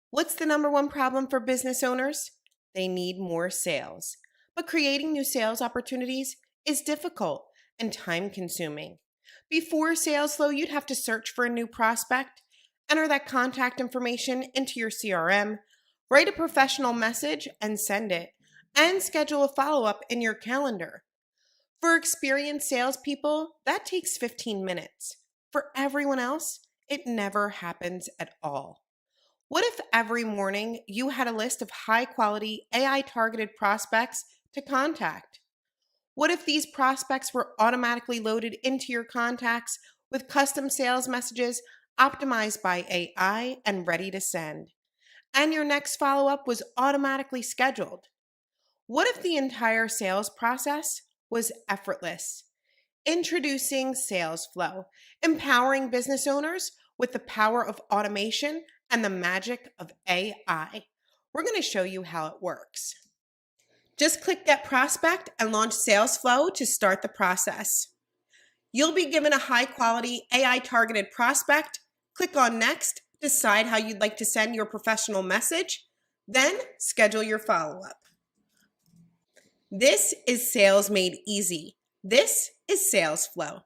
What's the number one problem for business owners? They need more sales. But creating new sales opportunities is difficult and time consuming. Before Salesflow, you'd have to search for a new prospect, enter that contact information into your CRM, write a professional message and send it, and schedule a follow up in your calendar. For experienced salespeople, that takes 15 minutes. For everyone else, it never happens at all. What if every morning you had a list of high quality AI targeted prospects to contact? What if these prospects were automatically loaded into your contacts with custom sales messages optimized by AI and ready to send? And your next follow up was automatically scheduled. What if the entire sales process was effortless? Introducing Salesflow, empowering business owners with the power of automation and the magic of AI. We're going to show you how it works. Just click Get Prospect and launch Salesflow to start the process. You'll be given a high-quality AI-targeted prospect. Click on Next, decide how you'd like to send your professional message, then schedule your follow-up. This is Sales Made Easy. This is Salesflow.